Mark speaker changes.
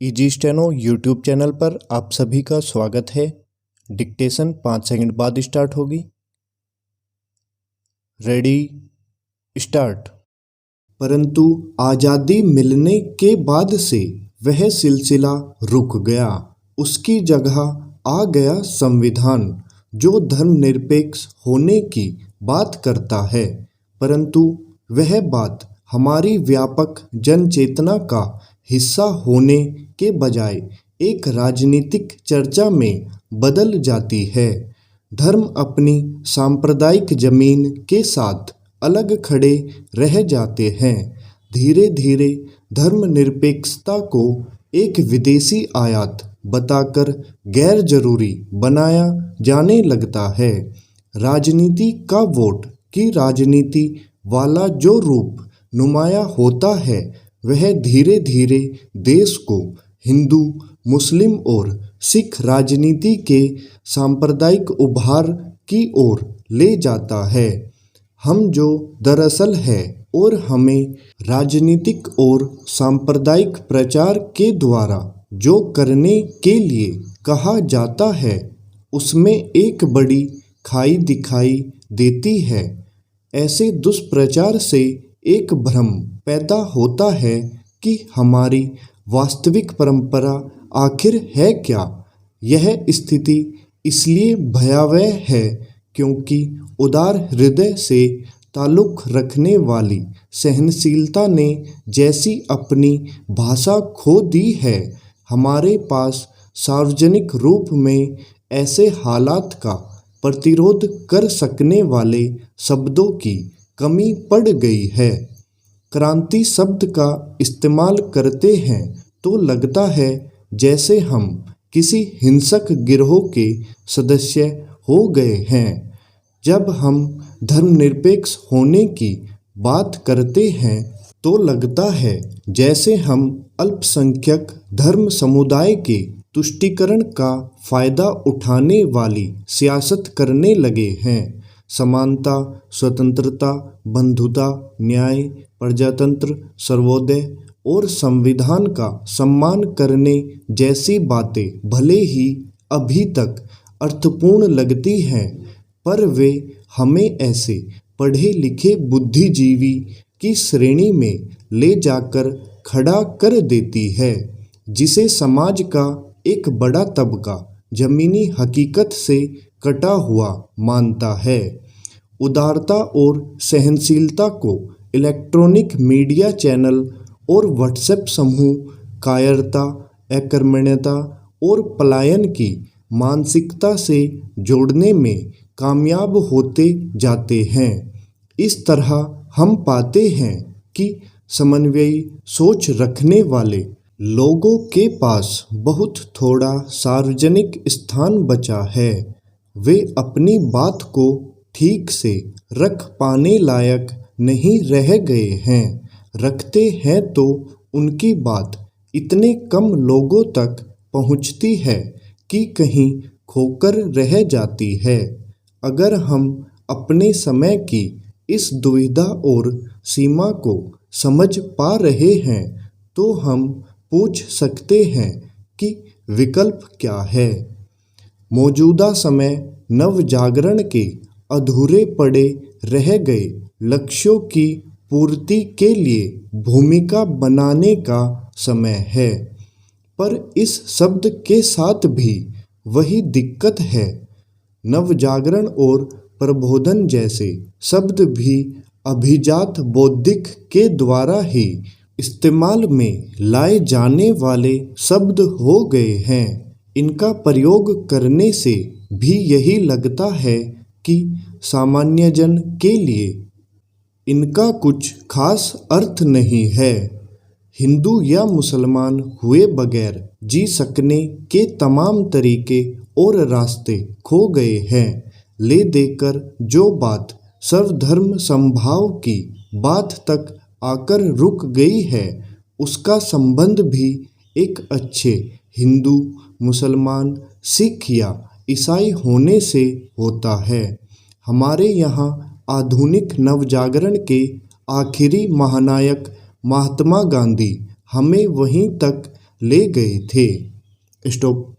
Speaker 1: Easy steno YouTube channel पर आप सभी का स्वागत है। डिक्टेशन 5 सेकंड बाद स्टार्ट होगी। Ready start. परंतु आज़ादी मिलने के बाद से वह सिलसिला रुक गया। उसकी जगह आ गया संविधान, जो धर्मनिरपेक्ष होने की बात करता है, परंतु वह बात हमारी व्यापक जनचेतना का हिस्सा होने के बजाय एक राजनीतिक चर्चा में बदल जाती है। धर्म अपनी सांप्रदायिक जमीन के साथ अलग खड़े रह जाते हैं। धीरे धीरे धर्मनिरपेक्षता को एक विदेशी आयात बताकर गैर जरूरी बनाया जाने लगता है। राजनीति का वोट की राजनीति वाला जो रूप नुमाया होता है, वह धीरे धीरे देश को हिंदू, मुस्लिम और सिख राजनीति के सांप्रदायिक उभार की ओर ले जाता है। हम जो दरअसल है और हमें राजनीतिक और सांप्रदायिक प्रचार के द्वारा जो करने के लिए कहा जाता है, उसमें एक बड़ी खाई दिखाई देती है। ऐसे दुष्प्रचार से एक भ्रम पैदा होता है कि हमारी वास्तविक परंपरा आखिर है क्या। यह स्थिति इसलिए भयावह है क्योंकि उदार हृदय से ताल्लुक़ रखने वाली सहनशीलता ने जैसी अपनी भाषा खो दी है, हमारे पास सार्वजनिक रूप में ऐसे हालात का प्रतिरोध कर सकने वाले शब्दों की कमी पड़ गई है। क्रांति शब्द का इस्तेमाल करते हैं तो लगता है जैसे हम किसी हिंसक गिरोह के सदस्य हो गए हैं। जब हम धर्मनिरपेक्ष होने की बात करते हैं तो लगता है जैसे हम अल्पसंख्यक धर्म समुदाय के तुष्टीकरण का फायदा उठाने वाली सियासत करने लगे हैं। समानता, स्वतंत्रता, बंधुता, न्याय, प्रजातंत्र, सर्वोदय और संविधान का सम्मान करने जैसी बातें भले ही अभी तक अर्थपूर्ण लगती हैं, पर वे हमें ऐसे पढ़े लिखे बुद्धिजीवी की श्रेणी में ले जाकर खड़ा कर देती है जिसे समाज का एक बड़ा तबका जमीनी हकीकत से कटा हुआ मानता है। उदारता और सहनशीलता को इलेक्ट्रॉनिक मीडिया चैनल और व्हाट्सएप समूह कायरता, अकर्मण्यता और पलायन की मानसिकता से जोड़ने में कामयाब होते जाते हैं। इस तरह हम पाते हैं कि समन्वयी सोच रखने वाले लोगों के पास बहुत थोड़ा सार्वजनिक स्थान बचा है। वे अपनी बात को ठीक से रख पाने लायक नहीं रह गए हैं। रखते हैं तो उनकी बात इतने कम लोगों तक पहुंचती है कि कहीं खोकर रह जाती है। अगर हम अपने समय की इस दुविधा और सीमा को समझ पा रहे हैं तो हम पूछ सकते हैं कि विकल्प क्या है। मौजूदा समय नवजागरण के अधूरे पड़े रह गए लक्ष्यों की पूर्ति के लिए भूमिका बनाने का समय है। पर इस शब्द के साथ भी वही दिक्कत है। नवजागरण और प्रबोधन जैसे शब्द भी अभिजात बौद्धिक के द्वारा ही इस्तेमाल में लाए जाने वाले शब्द हो गए हैं। इनका प्रयोग करने से भी यही लगता है कि सामान्य जन के लिए इनका कुछ खास अर्थ नहीं है। हिंदू या मुसलमान हुए बगैर जी सकने के तमाम तरीके और रास्ते खो गए हैं। ले देकर जो बात सर्वधर्म समभाव की बात तक आकर रुक गई है, उसका संबंध भी एक अच्छे हिंदू, मुसलमान, सिख या ईसाई होने से होता है। हमारे यहाँ आधुनिक नवजागरण के आखिरी महानायक महात्मा गांधी हमें वहीं तक ले गए थे। स्टॉप।